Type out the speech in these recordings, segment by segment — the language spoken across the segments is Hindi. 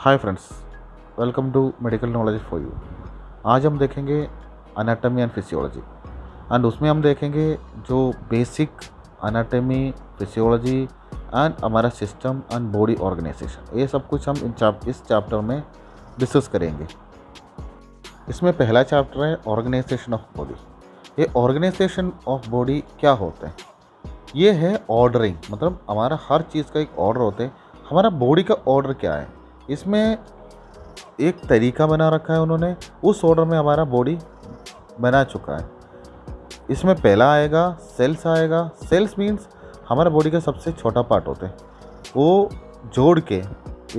Hi friends, welcome to medical knowledge for you. आज हम देखेंगे अनाटमी एंड फिजियोलॉजी एंड उसमें हम देखेंगे जो बेसिक अनाटमी, फिजियोलॉजी एंड हमारा सिस्टम एंड बॉडी ऑर्गेनाइजेशन, ये सब कुछ हम इस चैप्टर में डिस्कस करेंगे। इसमें पहला चैप्टर है ऑर्गेनाइजेशन ऑफ बॉडी। ये ऑर्गेनाइजेशन ऑफ बॉडी क्या होता है? ये है ऑर्डरिंग, मतलब हमारा हर चीज़ का एक ऑर्डर होता है। हमारा बॉडी का ऑर्डर क्या है, इसमें एक तरीका बना रखा है उन्होंने, उस ऑर्डर में हमारा बॉडी बना चुका है। इसमें पहला आएगा सेल्स आएगा। सेल्स मीन्स हमारा बॉडी का सबसे छोटा पार्ट होता है, वो जोड़ के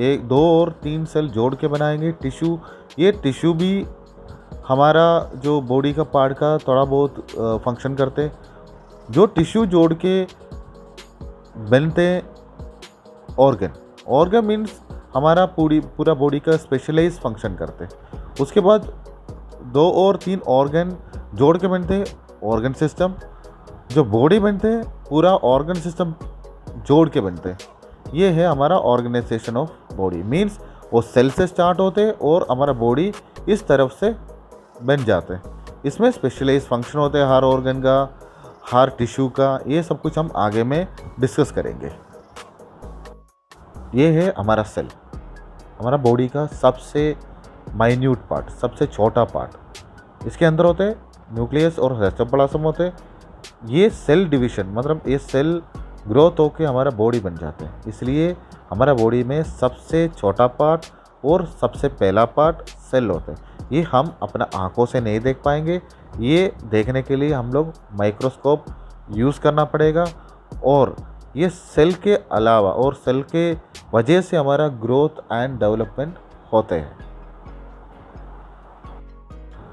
एक दो और तीन सेल जोड़ के बनाएंगे टिश्यू। ये टिश्यू भी हमारा जो बॉडी का पार्ट का थोड़ा बहुत फंक्शन करते। जो टिश्यू जोड़ के बनते ऑर्गन। ऑर्गन मीन्स हमारा पूरा बॉडी का स्पेशलाइज फंक्शन करते। उसके बाद दो और तीन ऑर्गन जोड़ के बनते ऑर्गन सिस्टम। जो बॉडी बनते पूरा ऑर्गन सिस्टम जोड़ के बनते। ये है हमारा ऑर्गेनाइजेशन ऑफ बॉडी। मीन्स वो सेल से स्टार्ट होते और हमारा बॉडी इस तरफ से बन जाते। इसमें स्पेशलाइज फंक्शन होते हैं हर ऑर्गन का, हर टिश्यू का। ये सब कुछ हम आगे में डिस्कस करेंगे। ये है हमारा सेल, हमारा बॉडी का सबसे माइन्यूट पार्ट, सबसे छोटा पार्ट। इसके अंदर होते न्यूक्लियस और साइटोप्लाज्म होते। ये सेल डिवीजन, मतलब ये सेल ग्रोथ होके हमारा बॉडी बन जाते हैं। इसलिए हमारा बॉडी में सबसे छोटा पार्ट और सबसे पहला पार्ट सेल होते हैं। ये हम अपना आंखों से नहीं देख पाएंगे, ये देखने के लिए हम लोग माइक्रोस्कोप यूज़ करना पड़ेगा। और ये सेल के अलावा और सेल के वजह से हमारा ग्रोथ एंड डेवलपमेंट होते हैं।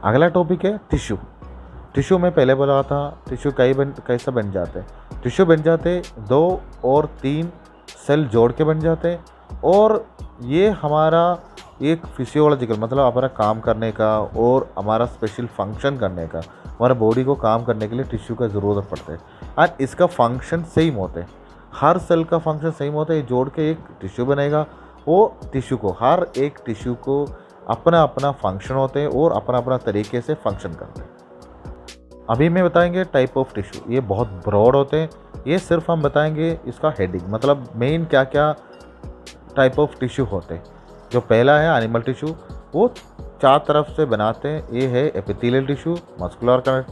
अगला टॉपिक है टिश्यू। टिश्यू में पहले बोला था टिश्यू कैसे बन जाते हैं। टिश्यू बन जाते दो और तीन सेल जोड़ के बन जाते हैं। और ये हमारा एक फिजियोलॉजिकल, मतलब हमारा काम करने का और हमारा स्पेशल फंक्शन करने का, हमारा बॉडी को काम करने के लिए टिश्यू का ज़रूरत पड़ता है। और इसका फंक्शन सेम होते हैं, हर सेल का फंक्शन सेम होता है। जोड़ के एक टिश्यू बनेगा। वो टिश्यू को, हर एक टिश्यू को अपना अपना फंक्शन होते हैं और अपना अपना तरीके से फंक्शन करते हैं। अभी मैं बताएंगे टाइप ऑफ टिश्यू। ये बहुत ब्रॉड होते हैं। ये सिर्फ हम बताएंगे इसका हेडिंग, मतलब मेन क्या क्या टाइप ऑफ टिश्यू होते हैं। जो पहला है एनिमल टिश्यू, वो चार तरफ से बनाते हैं। ये है epithelial tissue, muscular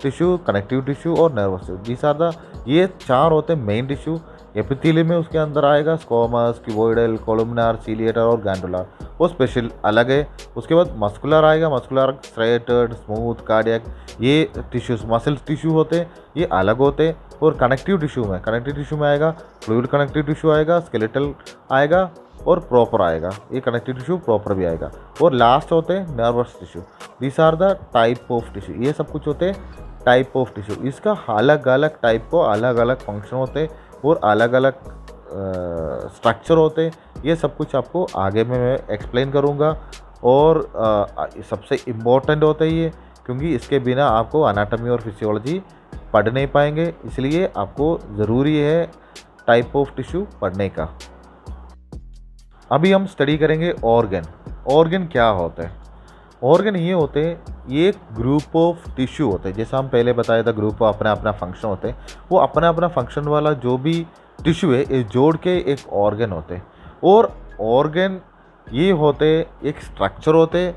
tissue, connective tissue और nervous tissue. These are the, ये चार होते हैं मेन टिश्यू। एपिथेलियल में उसके अंदर आएगा स्क्वामस, क्यूबॉइडल, कोलुमनार, सिलिएटर और गैंडुलर, वो स्पेशल अलग है। उसके बाद मस्कुलर आएगा, मस्कुलर, स्ट्रेटेड, स्मूथ, कार्डियक, ये टिश्यूज मसल टिश्यू होते हैं, ये अलग होते हैं। और कनेक्टिव टिश्यू में आएगा फ्लूइड कनेक्टिव टिश्यू आएगा, स्केलेटल आएगा और प्रॉपर आएगा। ये कनेक्टिव टिश्यू प्रॉपर भी आएगा। और लास्ट होते हैं nervous tissue. This are the type of tissue. ये सब कुछ होते हैं टाइप ऑफ टिश्यू। इसका अलग अलग टाइप को अलग अलग फंक्शन होते हैं और अलग अलग स्ट्रक्चर होते हैं। ये सब कुछ आपको आगे में मैं एक्सप्लेन करूँगा। और सबसे इम्पोर्टेंट होता है ये, क्योंकि इसके बिना आपको अनाटमी और फिजियोलॉजी पढ़ नहीं पाएंगे। इसलिए आपको ज़रूरी है टाइप ऑफ टिश्यू पढ़ने का। अभी हम स्टडी करेंगे ऑर्गन। ऑर्गन क्या होता है? ऑर्गन ये होते हैं, ये एक ग्रुप ऑफ टिश्यू होते हैं। जैसा हम पहले बताया था, ग्रुप अपना अपना फंक्शन होते हैं। वो अपना अपना फंक्शन वाला जो भी टिश्यू है, ये जोड़ के एक ऑर्गन होते हैं। और ऑर्गन ये होते एक स्ट्रक्चर होते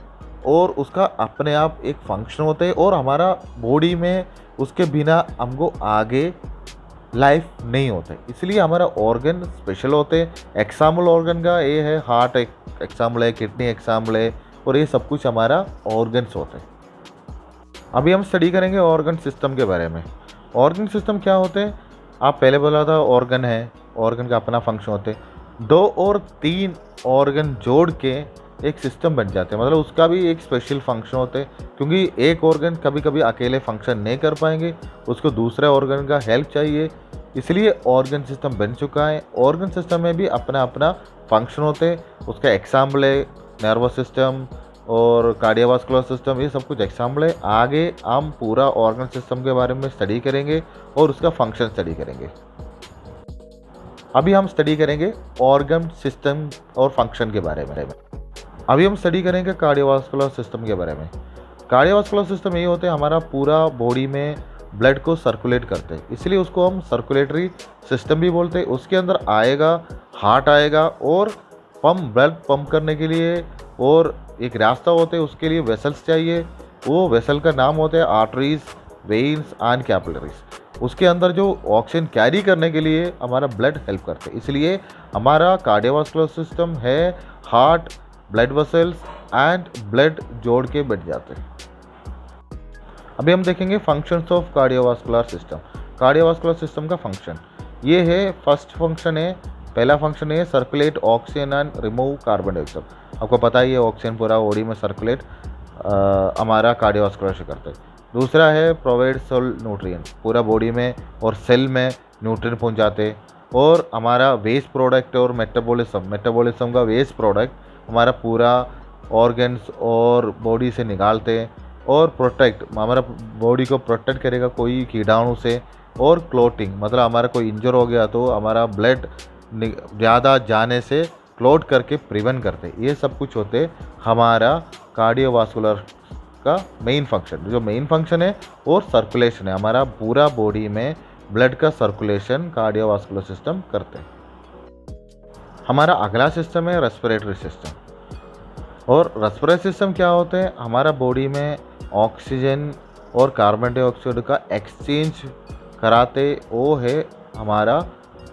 और उसका अपने आप एक फंक्शन होते हैं। और हमारा बॉडी में उसके बिना हमको आगे लाइफ नहीं होते, इसलिए हमारा ऑर्गन स्पेशल होते हैं। एग्जाम्पल ऑर्गन का ये है हार्ट, एक एग्जाम्पल है, किडनी एग्जाम्पल है। और ये सब कुछ हमारा ऑर्गन्स होते हैं। अभी हम स्टडी करेंगे ऑर्गन सिस्टम के बारे में। ऑर्गन सिस्टम क्या होते हैं? आप पहले बोला था ऑर्गन है, ऑर्गन का अपना फंक्शन होते हैं। दो और तीन ऑर्गन जोड़ के एक सिस्टम बन जाते हैं, मतलब उसका भी एक स्पेशल फंक्शन होते हैं। क्योंकि एक ऑर्गन कभी कभी अकेले फंक्शन नहीं कर पाएंगे, उसको दूसरे ऑर्गन का हेल्प चाहिए। इसलिए ऑर्गन सिस्टम बन चुका है। ऑर्गन सिस्टम में भी अपना अपना फंक्शन होते हैं। उसका एग्जाम्पल है नर्वस सिस्टम और कार्डियोवास्कुलर सिस्टम, ये सब कुछ एग्जाम्पल है। आगे हम पूरा ऑर्गन सिस्टम के बारे में स्टडी करेंगे और उसका फंक्शन स्टडी करेंगे। अभी हम स्टडी करेंगे ऑर्गन सिस्टम और फंक्शन के बारे में। अभी हम स्टडी करेंगे कार्डियोवास्कुलर सिस्टम के बारे में। कार्डियोवास्कुलर सिस्टम ये होते हैं हमारा पूरा बॉडी में ब्लड को सर्कुलेट करते हैं, इसलिए उसको हम सर्कुलेटरी सिस्टम भी बोलते हैं। उसके अंदर आएगा, हार्ट आएगा और ब्लड पंप करने के लिए और एक रास्ता होते हैं, उसके लिए वेसल्स चाहिए। वो वेसल का नाम होता है आर्टरीज, वेन्स एंड कैपिलरीज। उसके अंदर जो ऑक्सीजन कैरी करने के लिए हमारा ब्लड हेल्प करते हैं, इसलिए हमारा कार्डियोवास्कुलर सिस्टम है heart, blood vessels and blood जोड़ के बैठ जाते हैं। अभी हम देखेंगे functions of cardiovascular system. Cardiovascular system का फंक्शन ये है, फर्स्ट फंक्शन है, पहला फंक्शन है circulate oxygen and remove carbon dioxide. आपको पता ही है ऑक्सीजन पूरा बॉडी में सर्कुलेट हमारा कार्डियोवास्कुलर से करते हैं। दूसरा है प्रोवाइड सेल न्यूट्रिएंट, पूरा बॉडी में और सेल में न्यूट्रिएंट पहुंचाते। और हमारा वेस्ट प्रोडक्ट और मेटाबॉलिज्म का वेस्ट प्रोडक्ट हमारा पूरा ऑर्गन्स और बॉडी से निकालते हैं। और प्रोटेक्ट, हमारा बॉडी को प्रोटेक्ट करेगा कोई कीटाणु से। और क्लोटिंग, मतलब हमारा कोई इंजर हो गया तो हमारा ब्लड ज़्यादा जाने से क्लोट करके प्रिवेंट करते। ये सब कुछ होते हमारा कार्डियोवास्कुलर का मेन फंक्शन। जो मेन फंक्शन है और सर्कुलेशन है, हमारा पूरा बॉडी में ब्लड का सर्कुलेशन कार्डियोवास्कुलर सिस्टम करते हैं। हमारा अगला सिस्टम है रेस्पिरेटरी सिस्टम। और रेस्पिरेटरी सिस्टम क्या होते हैं, हमारा बॉडी में ऑक्सीजन और कार्बन डाइऑक्साइड का एक्सचेंज कराते, वो है हमारा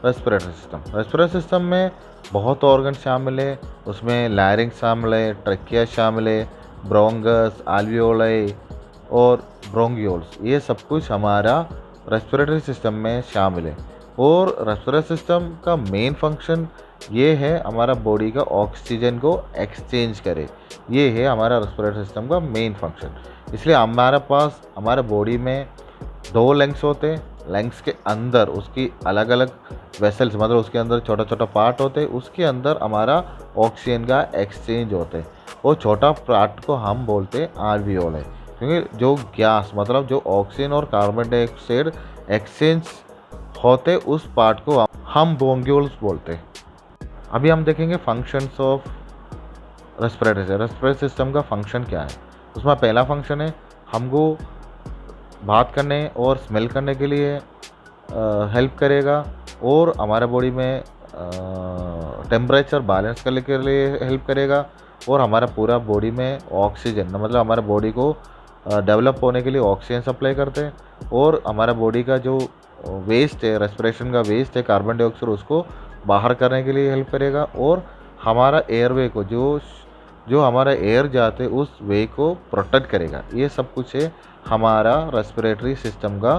रेस्पिरेटरी सिस्टम। रेस्पिरेटरी सिस्टम में बहुत ऑर्गन शामिल है, उसमें लैरिंक्स शामिल है, ट्रकिया शामिल है, ब्रोंगस, alveoli और ब्रोंगियोल्स, ये सब कुछ हमारा रेस्पिरेटरी सिस्टम में शामिल है। और रेस्पिरेटरी सिस्टम का मेन फंक्शन ये है हमारा बॉडी का ऑक्सीजन को एक्सचेंज करे, ये है हमारा रेस्पिरेटरी सिस्टम का मेन फंक्शन। इसलिए हमारे पास हमारे बॉडी में 2 लंग्स होते हैं। लंग्स के अंदर उसकी अलग अलग वेसल्स, मतलब उसके अंदर छोटा छोटा पार्ट होते हैं, उसके अंदर हमारा ऑक्सीजन का एक्सचेंज होते हैं। वो छोटा पार्ट को हम बोलते हैं alveoli, क्योंकि जो गैस, मतलब जो ऑक्सीजन और कार्बन डाइऑक्साइड एक्सचेंज होते उस पार्ट को हम ब्रोंगियोल्स बोलते हैं। अभी हम देखेंगे फंक्शंस ऑफ रेस्पिरेटरी सिस्टम का फंक्शन क्या है। उसमें पहला फंक्शन है हमको बात करने और स्मेल करने के लिए हेल्प करेगा। और हमारे बॉडी में टेम्परेचर बैलेंस करने के लिए हेल्प करेगा। और हमारा पूरा बॉडी में ऑक्सीजन, मतलब हमारे बॉडी को डेवलप होने के लिए ऑक्सीजन सप्लाई करते हैं। और हमारा बॉडी का जो वेस्ट है, रेस्पिरेशन का वेस्ट है कार्बन डाइऑक्साइड, उसको बाहर करने के लिए हेल्प करेगा। और हमारा एयरवे को, जो हमारा एयर जाते उस वे को प्रोटेक्ट करेगा। ये सब कुछ है हमारा रेस्पिरेटरी सिस्टम का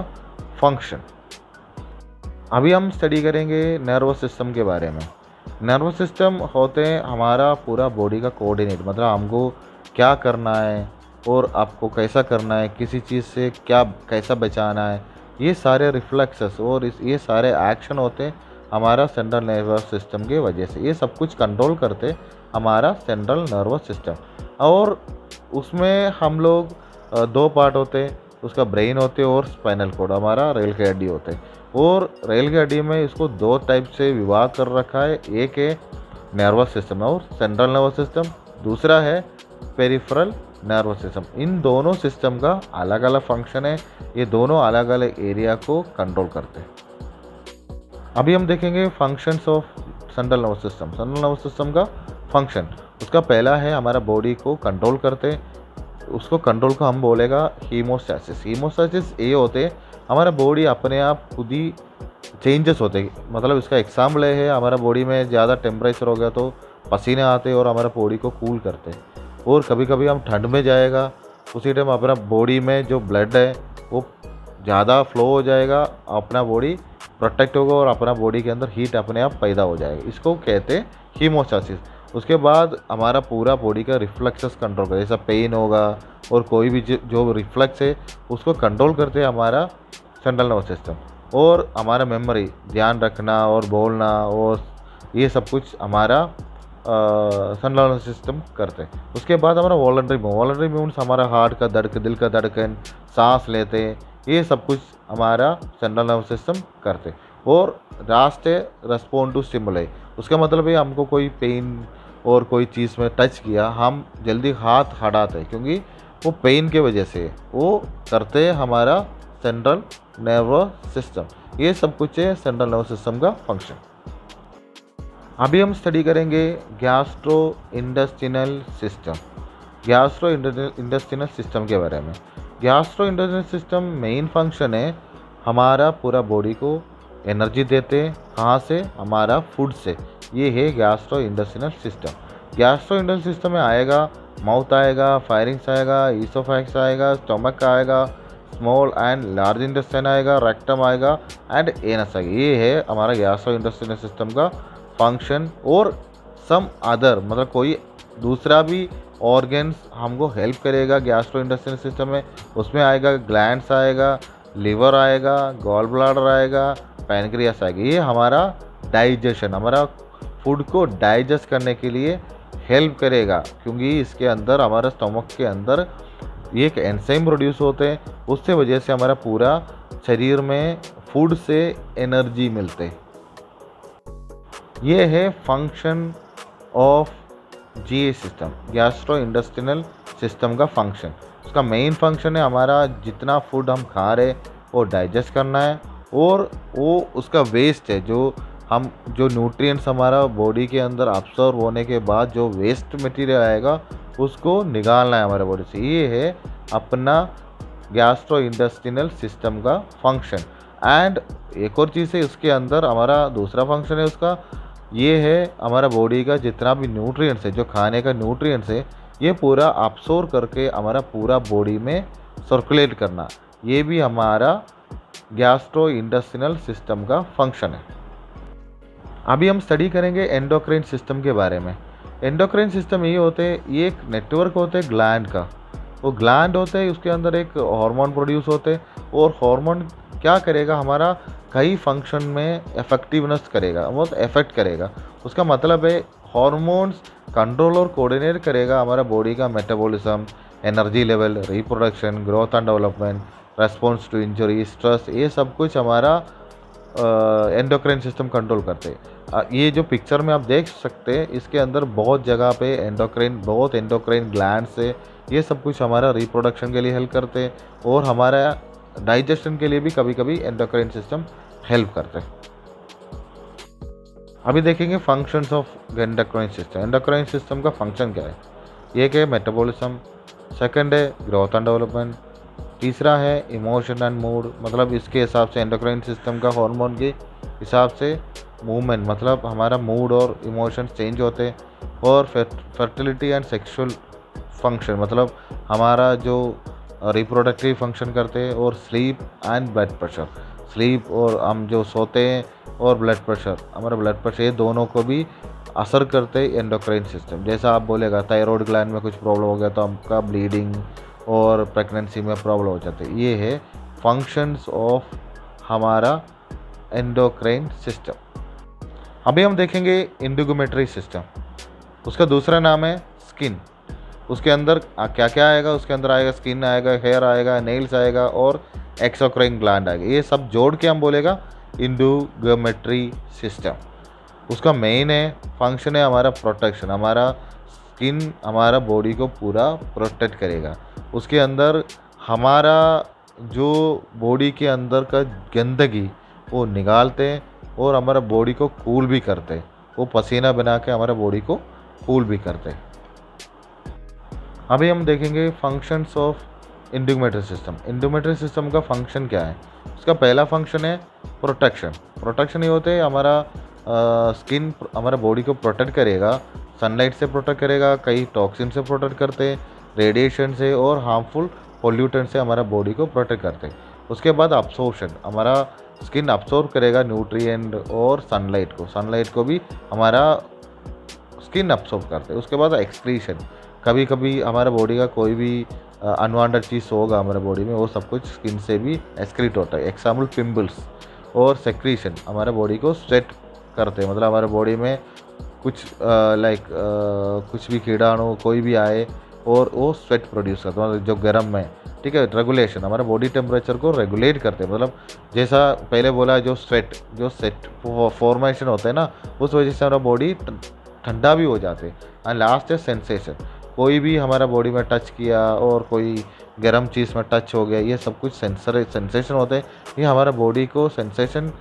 फंक्शन। अभी हम स्टडी करेंगे नर्वस सिस्टम के बारे में। नर्वस सिस्टम होते हैं हमारा पूरा बॉडी का कोऑर्डिनेट, मतलब हमको क्या करना है और आपको कैसा करना है, किसी चीज़ से क्या कैसा बचाना है, ये सारे रिफ्लेक्सेस और ये सारे एक्शन होते हैं हमारा सेंट्रल नर्वस सिस्टम के वजह से। ये सब कुछ कंट्रोल करते हमारा सेंट्रल नर्वस सिस्टम। और उसमें हम लोग 2 पार्ट होते हैं, उसका ब्रेन होते हैं और स्पाइनल कोड, हमारा रेल की हड्डी होते हैं। और रेल की हड्डी में इसको 2 टाइप से विभाग कर रखा है, एक है नर्वस सिस्टम और सेंट्रल नर्वस सिस्टम, दूसरा है पेरिफेरल नर्वस सिस्टम। इन दोनों सिस्टम का अलग अलग फंक्शन है, ये दोनों अलग अलग एरिया को कंट्रोल करते हैं। अभी हम देखेंगे functions of central nervous system. Central nervous system का फंक्शन, उसका पहला है हमारा बॉडी को कंट्रोल करते, उसको कंट्रोल को हम बोलेगा हीमोस्टैसिस। हीमोस्टैसिस ये होते हमारा बॉडी अपने आप खुद ही चेंजेस होते, मतलब इसका एग्जाम्पल है हमारा बॉडी में ज़्यादा टेम्परेचर हो गया तो पसीने आते और हमारा बॉडी को कूल करते। और कभी कभी हम ठंड में जाएगा, उसी टाइम अपना बॉडी में जो ब्लड है वो ज़्यादा फ्लो हो जाएगा, अपना बॉडी प्रोटेक्ट होगा और अपना बॉडी के अंदर हीट अपने आप पैदा हो जाएगा, इसको कहते हैं हीमोस्टैसिस। उसके बाद हमारा पूरा बॉडी का रिफ्लेक्सेस कंट्रोल करे, जैसा पेन होगा और कोई भी जो रिफ्लेक्स है उसको कंट्रोल करते हैं हमारा सेंट्रल नर्वस सिस्टम। और हमारा मेमोरी, ध्यान रखना और बोलना और ये सब कुछ हमारा सेंट्रल नर्वस सिस्टम करते हैं। उसके बाद हमारा वॉलंटरी मूवमेंट्स, हमारा हार्ट का धड़कन, दिल का धड़कन, सांस लेते, ये सब कुछ हमारा सेंट्रल नर्वस सिस्टम करते। और लास्ट है रेस्पॉन्ड टू स्टिमुलाई। उसका मतलब है हमको कोई पेन और कोई चीज़ में टच किया, हम जल्दी हाथ हटाते हैं क्योंकि वो पेन के वजह से वो करते हैं हमारा सेंट्रल नर्वस सिस्टम। ये सब कुछ है सेंट्रल नर्वस सिस्टम का फंक्शन। अभी हम स्टडी करेंगे gastro intestinal system. Gastro intestinal system के बारे में। Gastro intestinal system main function है हमारा पूरा बॉडी को एनर्जी देते हैं। कहाँ से? हमारा फूड से। ये है gastro intestinal system. Gastro intestinal system में आएगा माउथ आएगा, फायरिंग्स आएगा, ईसोफैक्स आएगा, स्टमक आएगा, स्मॉल एंड लार्ज इंटेस्टाइन आएगा, रेक्टम आएगा एंड एनस आएगा। ये है हमारा गैस्ट्रो इंटेस्टिनल सिस्टम का फंक्शन। और सम अदर मतलब कोई दूसरा भी ऑर्गन्स हमको हेल्प करेगा गैस्ट्रो इंटेस्टिनल सिस्टम में। उसमें आएगा ग्लैंड्स आएगा, लिवर आएगा, गॉल ब्लैडर आएगा, पैनक्रियास आएगा। ये हमारा डाइजेशन, हमारा फूड को डाइजेस्ट करने के लिए हेल्प करेगा क्योंकि इसके अंदर हमारा स्टमक के अंदर ये एक एंजाइम प्रोड्यूस होते हैं। उससे वजह से हमारा पूरा शरीर में फूड से एनर्जी मिलते। ये है function of GA system, gastro intestinal system का फंक्शन। उसका मेन फंक्शन है हमारा जितना फूड हम खा रहे वो डाइजेस्ट करना है, और वो उसका वेस्ट है जो न्यूट्रिएंट्स हमारा बॉडी के अंदर अब्सॉर्ब होने के बाद जो वेस्ट मटेरियल आएगा उसको निकालना है हमारे बॉडी से। ये है अपना गैस्ट्रो इंटेस्टिनल सिस्टम का फंक्शन। एंड एक और चीज़ है उसके अंदर हमारा दूसरा फंक्शन है उसका, ये है हमारा बॉडी का जितना भी न्यूट्रिएंट्स है, जो खाने का न्यूट्रिएंट्स है, ये पूरा अब्सॉर्ब करके हमारा पूरा बॉडी में सर्कुलेट करना। ये भी हमारा गैस्ट्रो इंटेस्टिनल सिस्टम का फंक्शन है। अभी हम स्टडी करेंगे एंडोक्राइन सिस्टम के बारे में। एंडोक्राइन सिस्टम ये होते हैं, ये एक नेटवर्क होते हैं ग्लैंड का। वो ग्लैंड होते हैं, उसके अंदर एक हार्मोन प्रोड्यूस होते हैं, और हार्मोन क्या करेगा हमारा कई फंक्शन में इफेक्टिवनेस करेगा, बहुत इफेक्ट करेगा। उसका मतलब है हार्मोन्स कंट्रोल और कोऑर्डिनेट करेगा हमारा बॉडी का metabolism, energy level, reproduction, growth and development, response to injury, stress, ये सब कुछ हमारा एंडोक्राइन सिस्टम कंट्रोल करते हैं। ये जो पिक्चर में आप देख सकते हैं इसके अंदर बहुत जगह पे बहुत एंडोक्राइन ग्लैंड्स है। ये सब कुछ हमारा रिप्रोडक्शन के लिए हेल्प करते हैं, और हमारा डाइजेशन के लिए भी कभी कभी एंडोक्राइन सिस्टम हेल्प करते हैं। अभी देखेंगे functions of endocrine system. Endocrine system का फंक्शन क्या है? एक है मेटाबॉलिज्म, सेकंड है ग्रोथ एंड डेवलपमेंट, तीसरा है इमोशन एंड मूड, मतलब इसके हिसाब से एंडोक्राइन सिस्टम का हार्मोन के हिसाब से मूवमेंट, मतलब हमारा मूड और इमोशंस चेंज होते हैं, और फर्टिलिटी एंड सेक्सुअल फंक्शन, मतलब हमारा जो रिप्रोडक्टिव फंक्शन करते हैं, और sleep and blood pressure, sleep और हम जो सोते हैं, और ब्लड प्रेशर, हमारा ब्लड प्रेशर, ये दोनों को भी असर करते हैं एंडोक्राइन सिस्टम। जैसा आप बोलेगा थायराइड ग्लैंड में कुछ प्रॉब्लम हो गया तो आपका ब्लीडिंग और प्रेगनेंसी में प्रॉब्लम हो जाती है। ये है फंक्शंस ऑफ हमारा एंडोक्राइन सिस्टम। अभी हम देखेंगे इंडोगमेट्री सिस्टम। उसका दूसरा नाम है स्किन। उसके अंदर क्या क्या आएगा? उसके अंदर आएगा स्किन आएगा, हेयर आएगा, नेल्स आएगा, और एक्सोक्राइन ग्लैंड आएगा। ये सब जोड़ के हम बोलेगा इंडोगमेट्री सिस्टम। उसका मेन है फंक्शन है हमारा प्रोटेक्शन। हमारा स्किन हमारा बॉडी को पूरा प्रोटेक्ट करेगा। उसके अंदर हमारा जो बॉडी के अंदर का गंदगी वो निकालते हैं, और हमारा बॉडी को कूल भी करते हैं। वो पसीना बना के हमारा बॉडी को कूल भी करते हैं। अभी हम देखेंगे फंक्शंस ऑफ इंडोगमेट्री सिस्टम। इंडोगमेट्री सिस्टम का फंक्शन क्या है? उसका पहला फंक्शन है प्रोटेक्शन। प्रोटेक्शन ये होते हैं हमारा स्किन हमारा बॉडी को प्रोटेक्ट करेगा, सनलाइट से प्रोटेक्ट करेगा, कई टॉक्सिन से प्रोटेक्ट करते हैं, रेडिएशन से और हार्मफुल पोल्यूटेंट से हमारा बॉडी को प्रोटेक्ट करते हैं। उसके बाद अब्सॉर्प्शन, हमारा स्किन अब्सॉर्ब करेगा न्यूट्रिएंट और सनलाइट को भी हमारा स्किन अब्सॉर्ब करते हैं। उसके बाद एक्सक्रीशन, कभी कभी हमारा बॉडी का कोई भी अनवांटेड चीज़ होगा हमारे बॉडी में, वो सब कुछ स्किन से भी एक्सक्रीट होता है। Example pimples. और सेक्रीशन, हमारे बॉडी को स्वेट करते हैं, मतलब हमारे बॉडी में कुछ कुछ भी कीड़ाणु कोई भी आए और वो स्वेट प्रोड्यूस करता है, मतलब जो गर्म में ठीक है। रेगुलेशन, हमारे बॉडी टेम्परेचर को रेगुलेट करते हैं, मतलब जैसा पहले बोला जो सेट फॉर्मेशन होते हैं ना, उस वजह से हमारा बॉडी ठंडा भी हो जाते हैं। एंड लास्ट है सेंसेशन, कोई भी हमारा बॉडी में टच किया और कोई गर्म चीज़ में टच हो गया, ये सब कुछ सेंसेशन होते हैं। ये हमारा बॉडी को सेंसेशन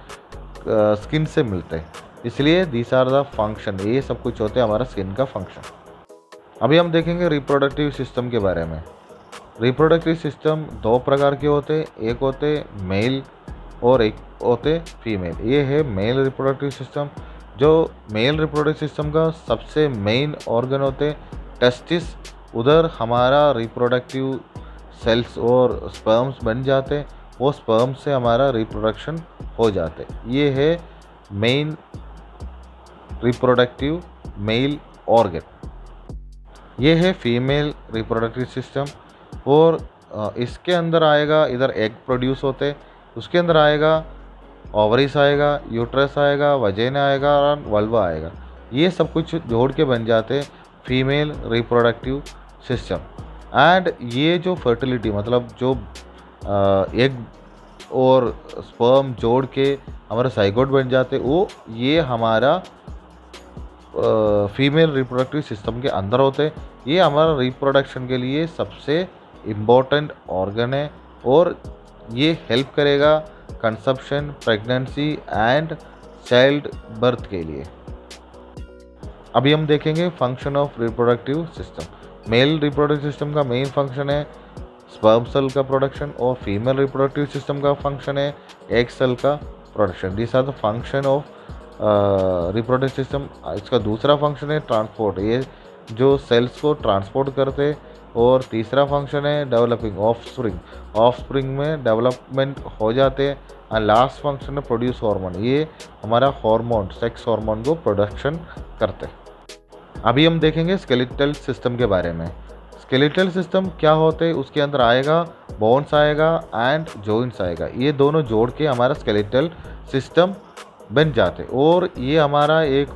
स्किन से मिलते हैं, इसलिए दीज आर द फंक्शन, ये सब कुछ होते हैं हमारा स्किन का फंक्शन। अभी हम देखेंगे रिप्रोडक्टिव सिस्टम के बारे में। रिप्रोडक्टिव सिस्टम दो प्रकार के होते हैं, एक होते मेल और एक होते फीमेल। ये है मेल रिप्रोडक्टिव सिस्टम। जो मेल रिप्रोडक्टिव सिस्टम का सबसे मेन ऑर्गन होते टेस्टिस, उधर हमारा रिप्रोडक्टिव सेल्स और स्पर्म्स बन जाते, वो स्पर्म से हमारा रिप्रोडक्शन हो जाते। ये है मेन रिप्रोडक्टिव मेल ऑर्गन। ये है फीमेल रिप्रोडक्टिव सिस्टम, और इसके अंदर आएगा, इधर एग प्रोड्यूस होते, उसके अंदर आएगा ओवरीज आएगा, यूट्रस आएगा, वजेना आएगा और वल्वा आएगा। ये सब कुछ जोड़ के बन जाते फीमेल रिप्रोडक्टिव सिस्टम। एंड ये जो फर्टिलिटी, मतलब जो एग और स्पर्म जोड़ के हमारा साइगोट बन जाते, वो ये हमारा फीमेल रिप्रोडक्टिव सिस्टम के अंदर होते। ये हमारा रिप्रोडक्शन के लिए सबसे इम्पोर्टेंट ऑर्गन है, और ये हेल्प करेगा conception, pregnancy and child birth के लिए। अभी हम देखेंगे function of reproductive system. Male reproductive system का मेन फंक्शन है स्पर्म सेल का प्रोडक्शन, और फीमेल रिप्रोडक्टिव सिस्टम का फंक्शन है एग सेल का production. This are the function of reproductive system. इसका दूसरा फंक्शन है ट्रांसपोर्ट, ये जो सेल्स को ट्रांसपोर्ट करते। और तीसरा फंक्शन है डेवलपिंग, ऑफस्प्रिंग में डेवलपमेंट हो जाते हैं। और लास्ट फंक्शन है प्रोड्यूस हार्मोन, ये हमारा हार्मोन, सेक्स हार्मोन को प्रोडक्शन करते हैं। अभी हम देखेंगे स्केलेटल सिस्टम के बारे में। स्केलेटल सिस्टम क्या होते हैं, उसके अंदर आएगा बोन्स आएगा एंड जॉइंट्स आएगा, ये दोनों जोड़ के हमारा स्केलेटल सिस्टम बन जाते। और ये हमारा एक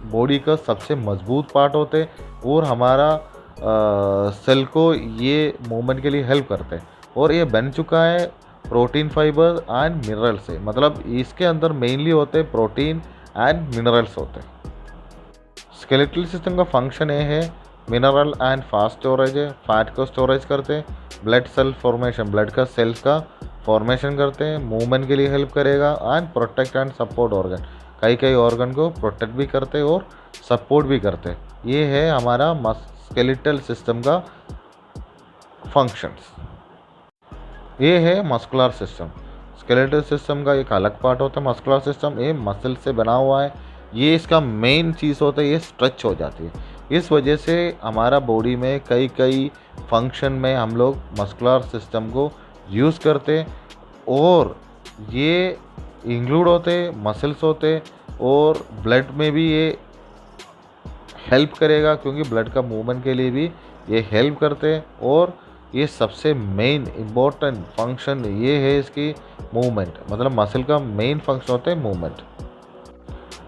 बॉडी का सबसे मजबूत पार्ट होते, और हमारा सेल को ये मूवमेंट के लिए हेल्प करते हैं। और ये बन चुका है प्रोटीन, फाइबर एंड मिनरल से, मतलब इसके अंदर मेनली होते प्रोटीन एंड मिनरल्स होते हैं। स्केलेटल सिस्टम का फंक्शन ये है मिनरल एंड फास्ट स्टोरेज है, फैट को स्टोरेज करते हैं, ब्लड सेल फॉर्मेशन, ब्लड का सेल्स का फॉर्मेशन करते हैं, मूवमेंट के लिए हेल्प करेगा, and protect and support organ, कई ऑर्गन को प्रोटेक्ट भी करते हैं और सपोर्ट भी करते हैं। ये है हमारा स्केलेटल सिस्टम का फंक्शंस। ये है मस्कुलर सिस्टम। स्केलेटल सिस्टम का एक अलग पार्ट होता है मस्कुलर सिस्टम, ये मसल से बना हुआ है। ये इसका मेन चीज़ होता है, ये स्ट्रेच हो जाती है। इस वजह से हमारा बॉडी में कई फंक्शन में हम लोग मस्कुलर सिस्टम को यूज़ करते, और ये इंक्लूड होते मसल्स होते, और ब्लड में भी ये हेल्प करेगा, क्योंकि ब्लड का मूवमेंट के लिए भी ये हेल्प करते हैं। और ये सबसे मेन इम्पोर्टेंट फंक्शन ये है इसकी मूवमेंट, मतलब मसल का मेन फंक्शन होता है मूवमेंट।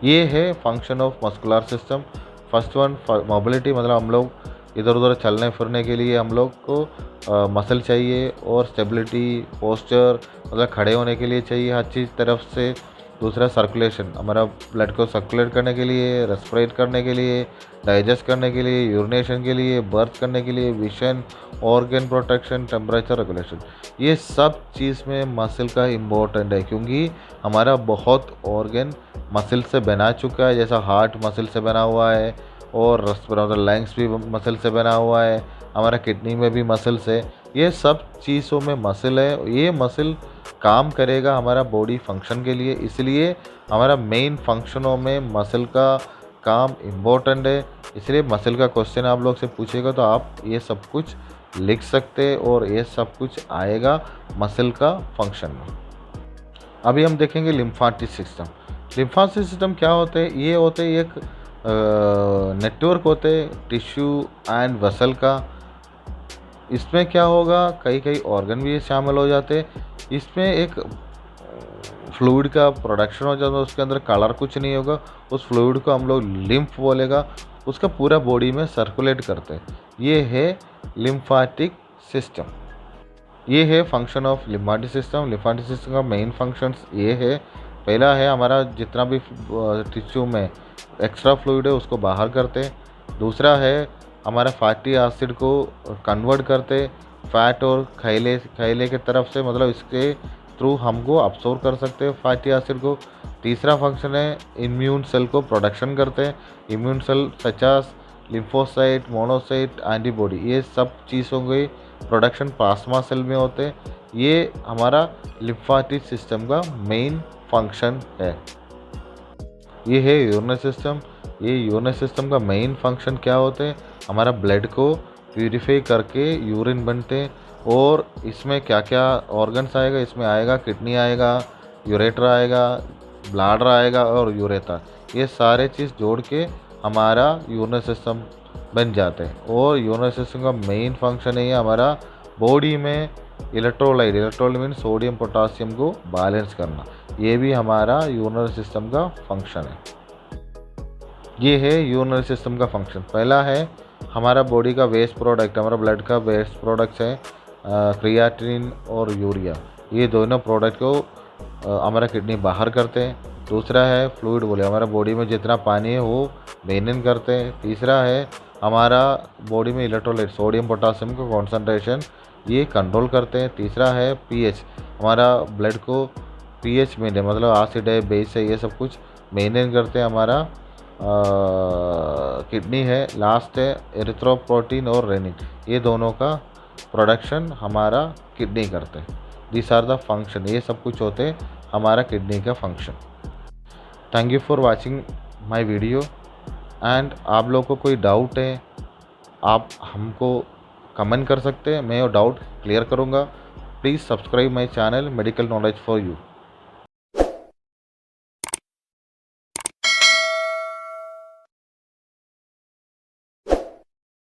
ये है function of muscular system. First one mobility, मतलब हम लोग इधर उधर चलने फिरने के लिए हम लोग को मसल चाहिए, और स्टेबिलिटी, पोस्चर, मतलब खड़े होने के लिए चाहिए हर चीज़ तरफ से। दूसरा सर्कुलेशन, हमारा ब्लड को सर्कुलेट करने के लिए, रेस्पिरेट करने के लिए, डाइजेस्ट करने के लिए, यूरिनेशन के लिए, बर्थ करने के लिए, vision, organ protection, temperature regulation, ये सब चीज़ में मसल का इम्पोर्टेंट है, क्योंकि हमारा बहुत ऑर्गन मसल से बना चुका है। जैसा हार्ट मसल से बना हुआ है, और लंग्स भी मसल से बना हुआ है, हमारा किडनी में भी मसल्स है। ये सब चीज़ों में मसल है, ये मसल काम करेगा हमारा बॉडी फंक्शन के लिए, इसलिए हमारा मेन फंक्शनों में मसल का काम इम्पोर्टेंट है। इसलिए मसल का क्वेश्चन आप लोग से पूछेगा तो आप ये सब कुछ लिख सकते, और ये सब कुछ आएगा मसल का फंक्शन में। अभी हम देखेंगे लिम्फेटिक सिस्टम। लिम्फेटिक सिस्टम क्या होते हैं, ये होते हैं एक नेटवर्क होते टिश्यू एंड वेसल का। इसमें क्या होगा, कई ऑर्गन भी शामिल हो जाते। इसमें एक फ्लूइड का प्रोडक्शन हो जाता है, उसके अंदर कलर कुछ नहीं होगा, उस फ्लूइड को हम लोग लिम्फ बोलेगा, उसका पूरा बॉडी में सर्कुलेट करते हैं। ये है लिम्फेटिक सिस्टम। ये है function of lymphatic system. Lymphatic system का मेन फंक्शंस ये है, पहला है हमारा जितना भी टिश्यू में एक्स्ट्रा फ्लूइड है उसको बाहर करते। दूसरा है हमारा फैटी एसिड को कन्वर्ट करते फैट और खैले के तरफ से, मतलब इसके थ्रू हमको अब्सॉर्ब कर सकते हैं फैटी एसिड को। तीसरा फंक्शन है इम्यून सेल को प्रोडक्शन करते हैं। Immune cell such as lymphocyte, monocyte, antibody, ये सब चीज़ों के प्रोडक्शन प्लाज्मा सेल में होते हैं। ये हमारा लिम्फेटिक सिस्टम का मेन फंक्शन है। ये है यूरिनरी सिस्टम। ये यूरिनरी सिस्टम का मेन फंक्शन क्या होते हैं, हमारा ब्लड को प्यूरिफाई करके यूरिन बनते हैं। और इसमें क्या क्या ऑर्गन्स आएगा, इसमें आएगा किडनी आएगा, यूरेटर आएगा, ब्लैडर आएगा और यूरेथा, ये सारे चीज़ जोड़ के हमारा यूरिनरी सिस्टम बन जाते हैं। और यूरिनरी सिस्टम का मेन फंक्शन है हमारा बॉडी में इलेक्ट्रोलाइट मीन सोडियम पोटासियम को बैलेंस करना, ये भी हमारा यूरिनरी सिस्टम का फंक्शन है। ये है यूरिनरी सिस्टम का फंक्शन। पहला है हमारा बॉडी का वेस्ट प्रोडक्ट, हमारा ब्लड का वेस्ट प्रोडक्ट्स है क्रिएटिनिन और यूरिया, ये दोनों प्रोडक्ट को हमारा किडनी बाहर करते हैं। दूसरा है फ्लूइड बोले, हमारा बॉडी में जितना पानी है वो मेंटेन करते हैं। तीसरा है हमारा बॉडी में इलेक्ट्रोलाइट सोडियम पोटासियम का कॉन्सेंट्रेशन, ये कंट्रोल करते हैं। तीसरा है पीएच, हमारा ब्लड को पीएच मेंटेन, मतलब एसिड है बेस है ये सब कुछ मेंटेन करते हैं हमारा किडनी है। लास्ट है एरिथ्रोपोइटिन और रेनिन, ये दोनों का प्रोडक्शन हमारा किडनी करते हैं। दिस आर द फंक्शन, ये सब कुछ होते हैं हमारा किडनी का function. Thank you for watching my video. And आप लोग को कोई डाउट है आप हमको कमेंट कर सकते हैं, मैं वो डाउट क्लियर करूँगा। Please subscribe my channel medical knowledge for you.